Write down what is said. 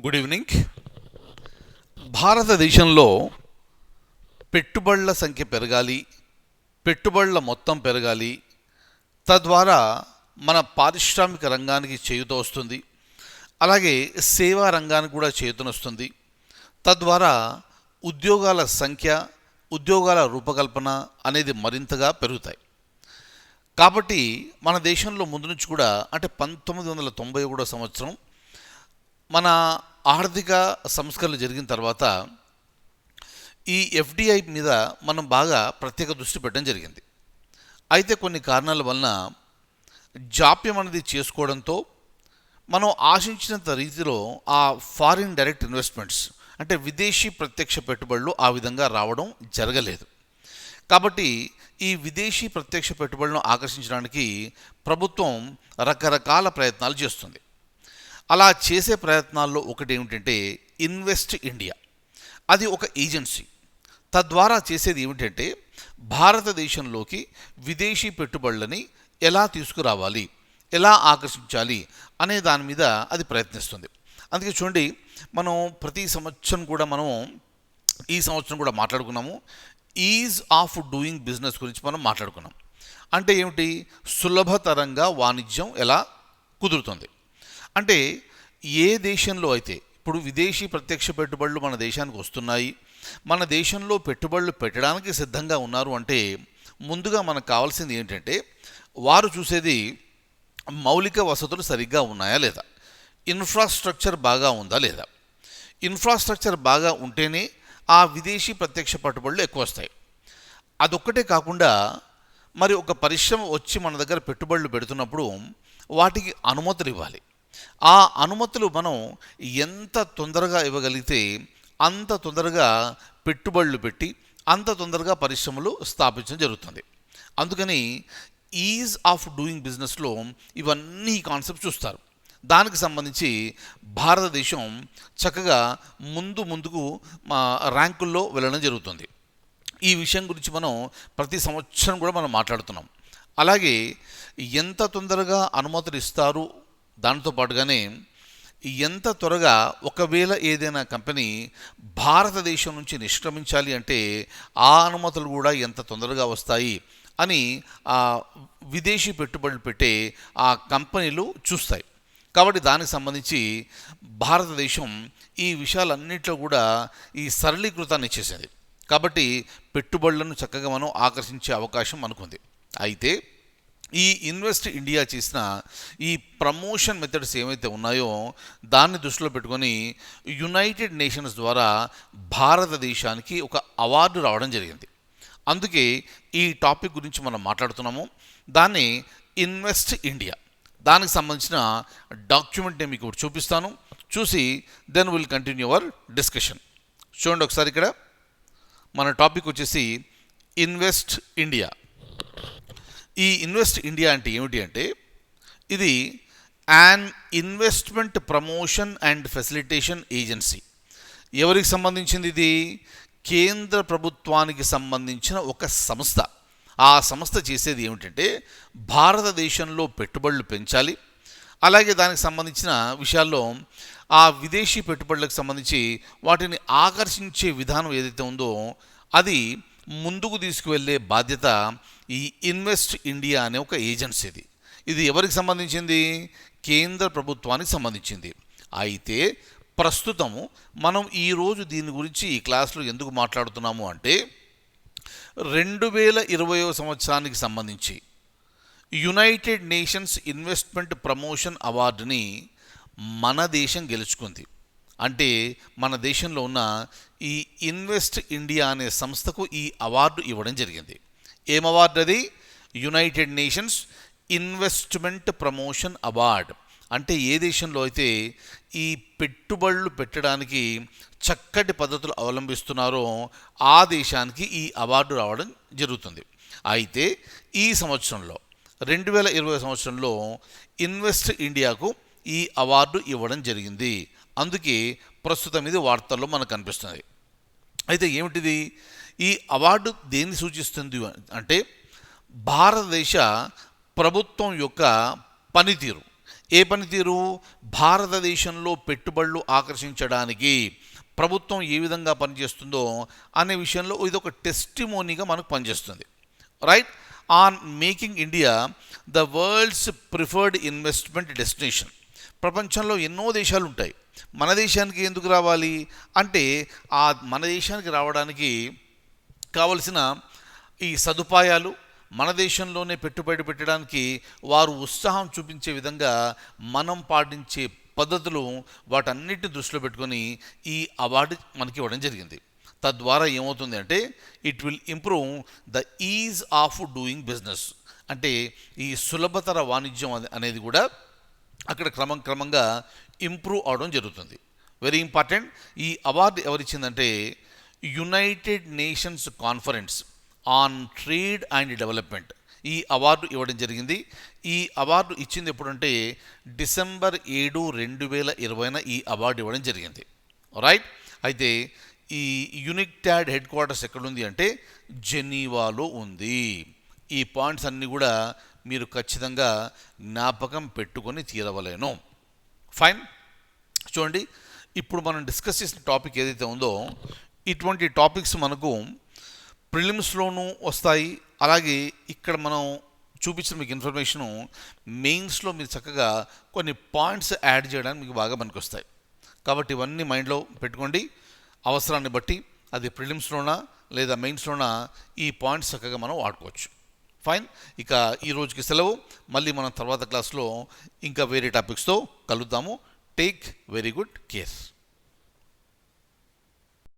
Good evening. భారతదేశంలో పెట్టుబడుల సంఖ్య పెరగాలి, పెట్టుబడుల మొత్తం పెరగాలి. తద్వారా మన పారిశ్రామిక రంగానికి చేయూత వస్తుంది. అలాగే సేవా రంగానికి కూడా చేయూతనొస్తుంది. తద్వారా ఉద్యోగాల సంఖ్య, ఉద్యోగాల రూపకల్పన అనేది మరింతగా పెరుగుతాయి. కాబట్టి మన దేశంలో ముందు నుంచి కూడా అంటే 1991 సంవత్సరం మన ఆర్థిక సంస్కరణలు జరిగిన తర్వాత ఈ ఎఫ్డిఐ మీద మనం బాగా ప్రత్యేక దృష్టి పెట్టడం జరిగింది. అయితే కొన్ని కారణాల వలన జాప్యం అనేది చేసుకోవడంతో మనం ఆశించినంత రీతిలో ఆ ఫారిన్ డైరెక్ట్ ఇన్వెస్ట్మెంట్స్ అంటే విదేశీ ప్రత్యక్ష పెట్టుబడులు ఆ విధంగా రావడం జరగలేదు. కాబట్టి ఈ విదేశీ ప్రత్యక్ష పెట్టుబడులను ఆకర్షించడానికి ప్రభుత్వం రకరకాల ప్రయత్నాలు చేస్తుంది. అలా చేసే ప్రయత్నాల్లో ఒకటి ఏమిటంటే ఇన్వెస్ట్ ఇండియా. అది ఒక ఏజెన్సీ. తద్వారా చేసేది ఏమిటంటే భారతదేశంలోకి విదేశీ పెట్టుబడులని ఎలా తీసుకురావాలి, ఎలా ఆకర్షించాలి అనే దాని మీద అది ప్రయత్నిస్తుంది. అందుకే చూడండి, మనం ప్రతి సంవత్సరం కూడా ఈ సంవత్సరం కూడా మాట్లాడుకున్నాము. ఈజ్ ఆఫ్ డూయింగ్ బిజినెస్ గురించి మనం మాట్లాడుకున్నాం. అంటే ఏమిటి? సులభతరంగా వాణిజ్యం ఎలా కుదురుతుంది అంటే ఏ దేశంలో అయితే ఇప్పుడు విదేశీ ప్రత్యక్ష పెట్టుబడులు మన దేశానికి వస్తున్నాయి, మన దేశంలో పెట్టుబడులు పెట్టడానికి సిద్ధంగా ఉన్నారు అంటే ముందుగా మనకు కావాల్సింది ఏంటంటే వారు చూసేది మౌలిక వసతులు సరిగ్గా ఉన్నాయా లేదా, ఇన్ఫ్రాస్ట్రక్చర్ బాగా ఉందా లేదా. ఇన్ఫ్రాస్ట్రక్చర్ బాగా ఉంటేనే ఆ విదేశీ ప్రత్యక్ష పెట్టుబడులు ఎక్కువ వస్తాయి. అదొక్కటే కాకుండా మరి ఒక పరిశ్రమ వచ్చి మన దగ్గర పెట్టుబడులు పెడుతున్నప్పుడు వాటికి అనుమతులు ఇవ్వాలి. ఆ అనుమతులు మనం ఎంత తొందరగా ఇవ్వగలిగితే అంత తొందరగా పెట్టుబడులు పెట్టి అంత తొందరగా పరిశ్రమలు స్థాపించడం జరుగుతుంది. అందుకని ఈజ్ ఆఫ్ డూయింగ్ బిజినెస్లో ఇవన్నీ కాన్సెప్ట్స్ చూస్తారు. దానికి సంబంధించి భారతదేశం చక్కగా ముందుకు ర్యాంకుల్లో వెళ్ళడం జరుగుతుంది. ఈ విషయం గురించి మనం ప్రతి సంవత్సరం కూడా మనం మాట్లాడుతున్నాం. అలాగే ఎంత తొందరగా అనుమతులు ఇస్తారు, దానితో పాటుగానే ఎంత త్వరగా ఒకవేళ ఏదైనా కంపెనీ భారతదేశం నుంచి నిష్క్రమించాలి అంటే ఆ అనుమతులు కూడా ఎంత తొందరగా వస్తాయి అని ఆ విదేశీ పెట్టుబడులు పెట్టే ఆ కంపెనీలు చూస్తాయి. కాబట్టి దానికి సంబంధించి భారతదేశం ఈ విషయాలన్నింటిలో కూడా ఈ సరళీకృతాన్ని ఇచ్చేసింది. కాబట్టి పెట్టుబడులను చక్కగా మనం ఆకర్షించే అవకాశం మనకుంది. అయితే ఈ ఇన్వెస్ట్ ఇండియా చేసిన ఈ ప్రమోషన్ మెథడ్స్ ఏవైతే ఉన్నాయో దాన్ని దృష్టిలో పెట్టుకొని యునైటెడ్ నేషన్స్ ద్వారా భారతదేశానికి ఒక అవార్డు రావడం జరిగింది. అందుకే ఈ టాపిక్ గురించి మనం మాట్లాడుతున్నాము. దాన్ని ఇన్వెస్ట్ ఇండియా. దానికి సంబంధించిన డాక్యుమెంట్ నేను మీకు చూపిస్తాను. చూసి then will continue our discussion. చూడండి ఒకసారి, ఇక్కడ మన టాపిక్ వచ్చేసి ఇన్వెస్ట్ ఇండియా. ఈ ఇన్వెస్ట్ ఇండియా అంటే ఏమిటి అంటే ఇది an investment promotion and facilitation agency. ఎవరికి సంబంధించింది? ఇది కేంద్ర ప్రభుత్వానికి సంబంధించిన ఒక సంస్థ. ఆ సంస్థ చేసేది ఏమిటంటే భారతదేశంలో పెట్టుబడులు పెంచాలి, అలాగే దానికి సంబంధించిన విషయాల్లో ఆ విదేశీ పెట్టుబడులకు సంబంధించి వాటిని ఆకర్షించే విధానం ఏదైతే ఉందో అది ముందుకు తీసుకువెళ్ళే బాధ్యత ఈ ఇన్వెస్ట్ ఇండియా అనే ఒక ఏజెన్సీది. ఇది ఎవరికి సంబంధించింది? కేంద్ర ప్రభుత్వానికి సంబంధించింది. అయితే ప్రస్తుతము మనం ఈరోజు దీని గురించి ఈ క్లాస్లో ఎందుకు మాట్లాడుతున్నాము అంటే 2020 సంవత్సరానికి సంబంధించి యునైటెడ్ నేషన్స్ ఇన్వెస్ట్మెంట్ ప్రమోషన్ అవార్డుని మన దేశం గెలుచుకుంది. అంటే మన దేశంలో ఉన్న ఈ ఇన్వెస్ట్ ఇండియా అనే సంస్థకు ఈ అవార్డు ఇవ్వడం జరిగింది. ఏం అవార్డు అది? United nations investment promotion award. అంటే ఏ దేశంలో అయితే ఈ పెట్టుబడులు పెట్టడానికి చక్కటి పద్ధతులు అవలంబిస్తున్నారో ఆ దేశానికి ఈ అవార్డు రావడం జరుగుతుంది. అయితే ఈ సంవత్సరంలో 2020 సంవత్సరంలో ఇన్వెస్ట్ ఇండియాకు ఈ అవార్డు ఇవ్వడం జరిగింది. అందుకే ప్రస్తుతం ఇది వార్తల్లో మనకు కనిపిస్తుంది. అయితే ఏమిటిది? ఈ అవార్డు దేన్ని సూచిస్తుంది అంటే భారతదేశ ప్రభుత్వం యొక్క పనితీరు ఏ పనితీరు? భారతదేశంలో పెట్టుబడులు ఆకర్షించడానికి ప్రభుత్వం ఏ విధంగా పనిచేస్తుందో అనే విషయంలో ఇది ఒక టెస్టిమోనీగా మనకు పనిచేస్తుంది. Right? On making India the world's preferred investment destination. ప్రపంచంలో ఎన్నో దేశాలు ఉంటాయి, మన దేశానికి ఎందుకు రావాలి అంటే మన దేశానికి రావడానికి కావలసిన ఈ సదుపాయాలు మన దేశంలోనే పెట్టుబడి పెట్టడానికి వారు ఉత్సాహం చూపించే విధంగా మనం పాటించే పద్ధతులు వాటన్నిటిని దృష్టిలో పెట్టుకొని ఈ అవార్డు మనకి ఇవ్వడం జరిగింది. తద్వారా ఏమవుతుంది అంటే it will improve the is of doing business. అంటే ఈ సులభతర వాణిజ్యం అనేది కూడా అక్కడ క్రమంగా ఇంప్రూవ్ అవడం జరుగుతుంది. Very important. ఈ అవార్డు ఎవరిచ్చిందంటే United Nations Conference on Trade and Development ఈ అవార్డు ఇవ్వడం జరిగింది. ఈ అవార్డు ఇచ్చింది ఎప్పుడంటే డిసెంబర్ 7, 2020 ఈ అవార్డు ఇవ్వడం జరిగింది. రైట్? అయితే ఈ యునిక్టాడ్ హెడ్ క్వార్టర్స్ ఎక్కడుంది అంటే జెనీవాలో ఉంది. ఈ పాయింట్స్ అన్నీ కూడా మీరు ఖచ్చితంగా జ్ఞాపకం పెట్టుకొని తీరవలేను. ఫైన్. చూడండి, ఇప్పుడు మనం డిస్కస్ చేసిన టాపిక్ ఏదైతే ఉందో ఇటువంటి టాపిక్స్ మనకు ప్రిలిమ్స్లోనూ వస్తాయి. అలాగే ఇక్కడ మనం చూపించిన మీకు ఇన్ఫర్మేషను మెయిన్స్లో మీరు చక్కగా కొన్ని పాయింట్స్ యాడ్ చేయడానికి మీకు బాగా పనికొస్తాయి. కాబట్టి ఇవన్నీ మైండ్లో పెట్టుకోండి. అవసరాన్ని బట్టి అది ప్రిలిమ్స్లోనా లేదా మెయిన్స్లోనా ఈ పాయింట్స్ చక్కగా మనం వాడుకోవచ్చు. ఫైన్. ఇక ఈ రోజుకి సెలవు. మళ్ళీ మనం తర్వాత క్లాస్లో ఇంకా వేరే టాపిక్స్తో కలుద్దాము. Take very good care.